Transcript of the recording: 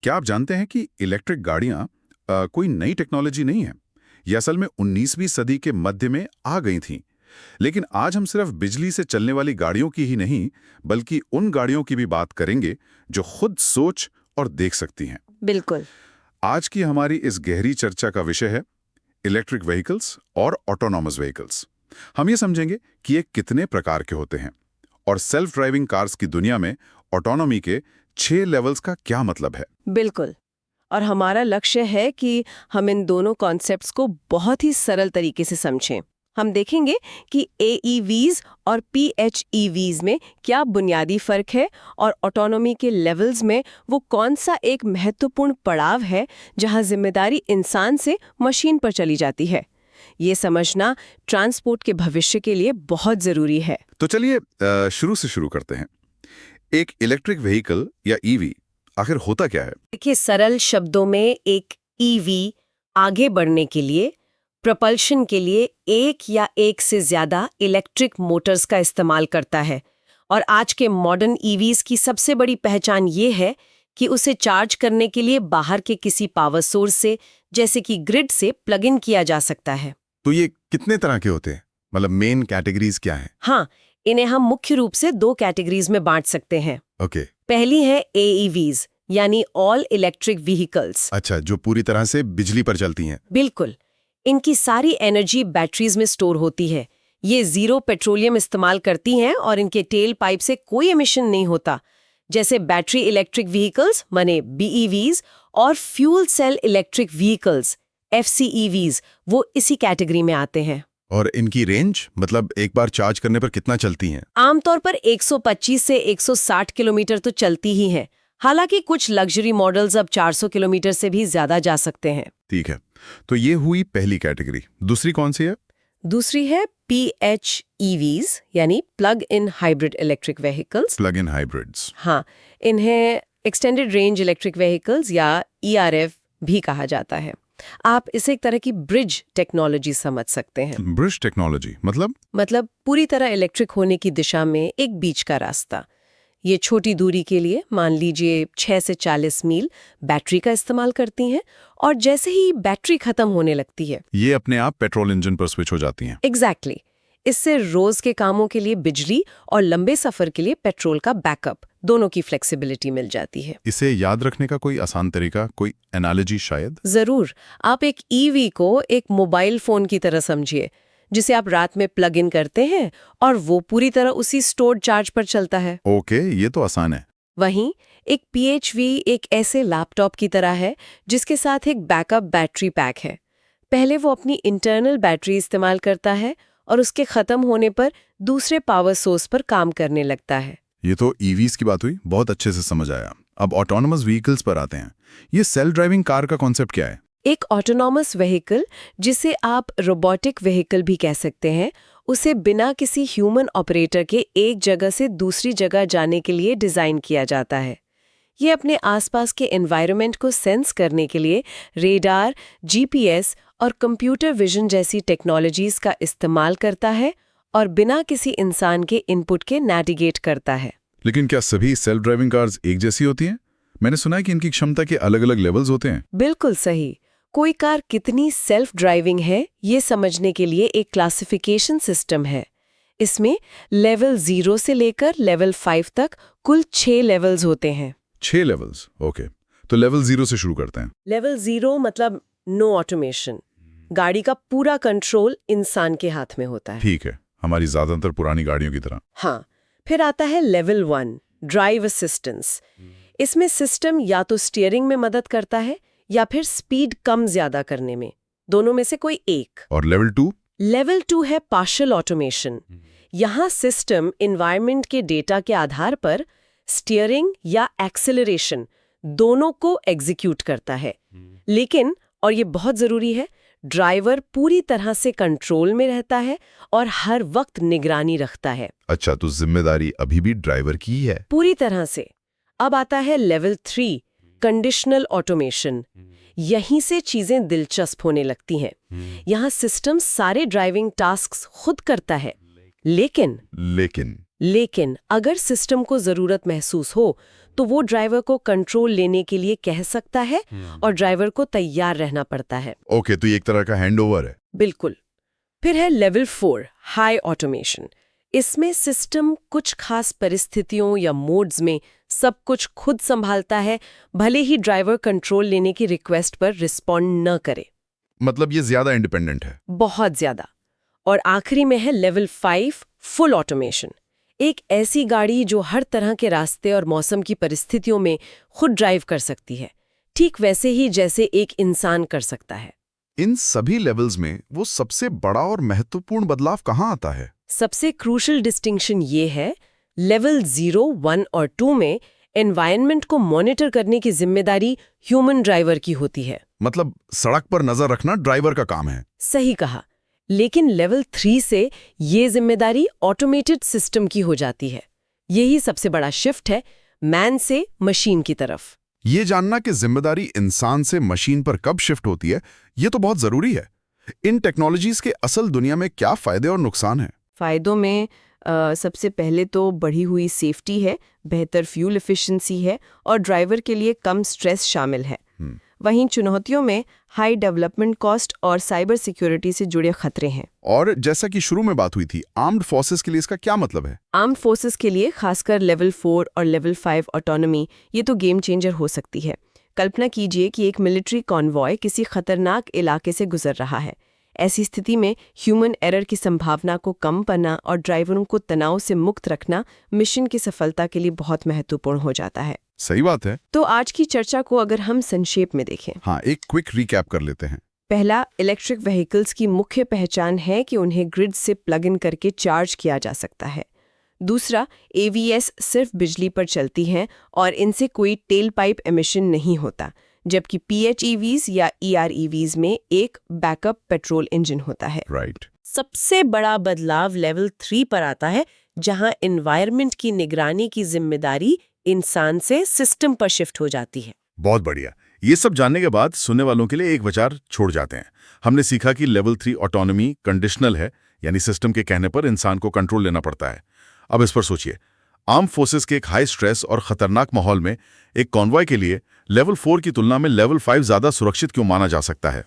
क्या आप जानते हैं कि इलेक्ट्रिक गाड़ियां कोई नई टेक्नोलॉजी नहीं है? ये असल में 19वीं सदी के मध्य में आ गई थीं। लेकिन आज हम सिर्फ बिजली से चलने वाली गाड़ियों की ही नहीं, बल्कि उन गाड़ियों की भी बात करेंगे जो खुद सोच और देख सकती हैं। बिल्कुल। आज की हमारी इस गहरी चर्चा का विषय है इलेक्ट्रिक व्हीकल्स और ऑटोनॉमस व्हीकल्स। हम ये समझेंगे कि ये कितने प्रकार के होते हैं और सेल्फ ड्राइविंग कार्स की दुनिया में ऑटोनॉमी के 6 लेवल्स का क्या मतलब है। बिल्कुल। और हमारा लक्ष्य है कि हम इन दोनों कॉन्सेप्ट्स को बहुत ही सरल तरीके से समझें। हम देखेंगे कि AEVs और PHEVs में क्या बुनियादी फर्क है और ऑटोनॉमी के लेवल्स में वो कौन सा एक महत्वपूर्ण पड़ाव है जहां जिम्मेदारी इंसान से मशीन पर चली जाती है। ये समझना ट्रांसपोर्ट के भविष्य के लिए बहुत जरूरी है। तो चलिए शुरू से शुरू करते हैं। एक इलेक्ट्रिक व्हीकल या ईवी आखिर होता क्या है? देखिए, सरल शब्दों में एक EV आगे बढ़ने के लिए, प्रपल्शन के लिए एक या एक से ज्यादा इलेक्ट्रिक मोटर्स का इस्तेमाल करता है। और आज के मॉडर्न EVs की सबसे बड़ी पहचान ये है कि उसे चार्ज करने के लिए बाहर के किसी पावर सोर्स से, जैसे कि ग्रिड से, प्लग इन किया जा सकता है। तो ये कितने तरह के होते हैं? मतलब मेन कैटेगरीज क्या है? हाँ, इन्हें हम मुख्य रूप से 2 कैटेगरीज में बांट सकते हैं। ओके। पहली है AEVs यानी ऑल इलेक्ट्रिक व्हीकल्स। अच्छा, जो पूरी तरह से बिजली पर चलती हैं। बिल्कुल। इनकी सारी एनर्जी बैटरीज में स्टोर होती है। ये जीरो पेट्रोलियम इस्तेमाल करती हैं और इनके टेल पाइप से कोई एमिशन नहीं होता। जैसे बैटरी इलेक्ट्रिक व्हीकल्स माने BEVs और fuel cell electric vehicles FCEVs वो इसी कैटेगरी में आते हैं। और इनकी रेंज, मतलब एक बार चार्ज करने पर कितना चलती हैं? आमतौर पर 125 से 160 किलोमीटर तो चलती ही हैं। हालांकि कुछ लग्जरी मॉडल्स अब 400 किलोमीटर से भी ज्यादा जा सकते हैं। ठीक है, तो ये हुई पहली कैटेगरी। दूसरी कौन सी है? दूसरी है PHEVs यानी plug in hybrid electric vehicles. Plug in hybrids. हाँ, इन्हें एक्सटेंडेड रेंज इलेक्ट्रिक व्हीकल्स या ERF भी कहा जाता है। आप इसे एक तरह की ब्रिज टेक्नोलॉजी समझ सकते हैं। ब्रिज टेक्नोलॉजी मतलब पूरी तरह इलेक्ट्रिक होने की दिशा में एक बीच का रास्ता। ये छोटी दूरी के लिए, मान लीजिए 6 से 40 मील, बैटरी का इस्तेमाल करती हैं और जैसे ही बैटरी खत्म होने लगती है, ये अपने आप पेट्रोल इंजन पर स्विच हो जाती हैं। एग्जैक्टली। इससे रोज के कामों के लिए बिजली और लंबे सफर के लिए पेट्रोल का बैकअप, दोनों की फ्लेक्सिबिलिटी मिल जाती है। इसे याद रखने का कोई आसान तरीका, कोई एनालॉजी शायद? जरूर। आप एक EV को एक मोबाइल फोन की तरह समझिए, जिसे आप रात में प्लग इन करते हैं और वो पूरी तरह उसी स्टोर्ड चार्ज पर चलता है। ओके, ये तो आसान है। वहीं एक PHV एक ऐसे लैपटॉप की तरह है जिसके साथ एक बैकअप बैटरी पैक है। पहले वो अपनी इंटरनल बैटरी इस्तेमाल करता है और उसके खत्म होने पर दूसरे पावर सोर्स पर काम करने लगता है। ये तो EVs की बात हुई, बहुत अच्छे से समझ आया। अब ऑटोनोमस व्हीकल्स पर आते हैं। ये सेल्फ ड्राइविंग कार का कॉन्सेप्ट क्या है? एक ऑटोनॉमस व्हीकल, जिसे आप रोबोटिक व्हीकल भी कह सकते हैं, उसे बिना किसी ह्यूमन ऑपरेटर के एक जगह से दूसरी जगह जाने के लिए डिज़ाइन किया जाता है। ये अपने आसपास के एनवायरनमेंट को सेंस करने के लिए रेडार, GPS और कंप्यूटर विजन जैसी टेक्नोलॉजीज का इस्तेमाल करता है और बिना किसी इंसान के इनपुट के नेविगेट करता है। लेकिन क्या सभी सेल्फ ड्राइविंग कार्स एक जैसी होती हैं? मैंने सुना है कि इनकी क्षमता के अलग-अलग लेवल्स होते हैं। बिल्कुल सही। कोई कार कितनी सेल्फ ड्राइविंग है, ये समझने के लिए एक क्लासिफिकेशन सिस्टम है। इसमें लेवल 0 से लेकर लेवल 5 तक कुल 6 लेवल्स होते हैं। 6 लेवल्स, ओके। तो लेवल 0 से शुरू करते हैं। लेवल 0 मतलब नो ऑटोमेशन। गाड़ी का पूरा कंट्रोल इंसान के हाथ में होता है। ठीक है, हमारी ज्यादातर पुरानी गाड़ियों की तरह। हाँ, फिर आता है लेवल 1, ड्राइव असिस्टेंस। इसमें सिस्टम या तो स्टीयरिंग में मदद करता है या फिर स्पीड कम ज्यादा करने में, दोनों में से कोई एक। और लेवल 2? लेवल 2 है पार्शियल ऑटोमेशन। यहाँ सिस्टम एनवायरनमेंट के डेटा के आधार पर स्टीयरिंग या एक्सेलरेशन दोनों को एग्जीक्यूट करता है। लेकिन, और ये बहुत जरूरी है, ड्राइवर पूरी तरह से कंट्रोल में रहता है और हर वक्त निगरानी रखता है। अच्छा, तो जिम्मेदारी अभी भी ड्राइवर की ही है? पूरी तरह से। अब आता है लेवल 3, कंडीशनल ऑटोमेशन। यहीं से चीजें दिलचस्प होने लगती हैं। यहाँ सिस्टम सारे ड्राइविंग टास्क्स खुद करता है। लेकिन लेकिन अगर सिस्टम को जरूरत महसूस हो तो वो ड्राइवर को कंट्रोल लेने के लिए कह सकता है और ड्राइवर को तैयार रहना पड़ता है। ओके, तो ये एक तरह का हैंडओवर है। बिल्कुल। फिर है लेवल 4, हाई ऑटोमेशन। इसमें सिस्टम कुछ खास परिस्थितियों या मोड्स में सब कुछ खुद संभालता है, भले ही ड्राइवर कंट्रोल लेने की रिक्वेस्ट पर रिस्पॉन्ड न करे। मतलब ये ज्यादा इंडिपेंडेंट है। बहुत ज्यादा। और आखिरी में है लेवल 5, फुल ऑटोमेशन। एक ऐसी गाड़ी जो हर तरह के रास्ते और मौसम की परिस्थितियों में खुद ड्राइव कर सकती है, ठीक वैसे ही जैसे एक इंसान कर सकता है। इन सभी लेवल्स में वो सबसे बड़ा और महत्वपूर्ण बदलाव कहाँ आता है? सबसे क्रूशल डिस्टिंक्शन ये है, लेवल 0, 1 और 2 में एनवायरनमेंट को मॉनिटर करने की जिम्मेदारी ह्यूमन ड्राइवर की होती है। मतलब सड़क पर नजर रखना ड्राइवर का काम है। सही कहा। लेकिन लेवल 3 से ये जिम्मेदारी ऑटोमेटेड सिस्टम की हो जाती है। यही सबसे बड़ा शिफ्ट है, मैन से मशीन की तरफ। ये जानना कि जिम्मेदारी इंसान से मशीन पर कब शिफ्ट होती है, ये तो बहुत जरूरी है। इन टेक्नोलॉजीज के असल दुनिया में क्या फायदे और नुकसान हैं? फायदों में सबसे पहले तो बढ़ी हुई सेफ्टी है, बेहतर फ्यूल एफिशिएंसी है और ड्राइवर के लिए कम स्ट्रेस शामिल है। वहीं चुनौतियों में हाई डेवलपमेंट कॉस्ट और साइबर सिक्योरिटी से जुड़े खतरे हैं। और जैसा कि शुरू में बात हुई थी, आर्म्ड फोर्सेस के लिए इसका क्या मतलब है? आर्म्ड फोर्सेस के लिए खासकर लेवल 4 और लेवल 5 ऑटोनॉमी ये तो गेम चेंजर हो सकती है। कल्पना कीजिए कि एक मिलिट्री कॉन्वॉय किसी खतरनाक इलाके से गुजर रहा है। ऐसी स्थिति में ह्यूमन एरर की संभावना को कम करना और ड्राइवरों को तनाव से मुक्त रखना मिशन की सफलता के लिए बहुत महत्वपूर्ण हो जाता है। सही बात है। तो आज की चर्चा को अगर हम संक्षेप में देखें, हाँ, एक क्विक रिकैप कर लेते हैं। पहला, इलेक्ट्रिक व्हीकल्स की मुख्य पहचान है कि उन्हें ग्रिड से प्लग इन करके चार्ज किया जा सकता है। दूसरा, एवीएस सिर्फ बिजली पर चलती हैं और इनसे कोई टेल पाइप एमिशन नहीं होता, जबकि PHEVs या EREVs में एक बैकअप पेट्रोल इंजन होता है। राइट। सबसे बड़ा बदलाव लेवल 3 पर आता है, जहां एनवायरनमेंट की निगरानी की जिम्मेदारी इंसान से सिस्टम पर शिफ्ट हो जाती है। बहुत बढ़िया। ये सब जानने के बाद सुनने वालों के लिए एक विचार छोड़ जाते हैं। हमने सीखा कि लेवल 3 ऑटोनॉमी कंडीशनल है, यानी सिस्टम के कहने पर इंसान को कंट्रोल लेना पड़ता है। अब इस पर सोचिए, आर्म फोर्सेस के एक हाई स्ट्रेस और खतरनाक माहौल में एक कॉन्वॉय के लिए लेवल 4 की तुलना में लेवल 5 ज्यादा सुरक्षित क्यों माना जा सकता है?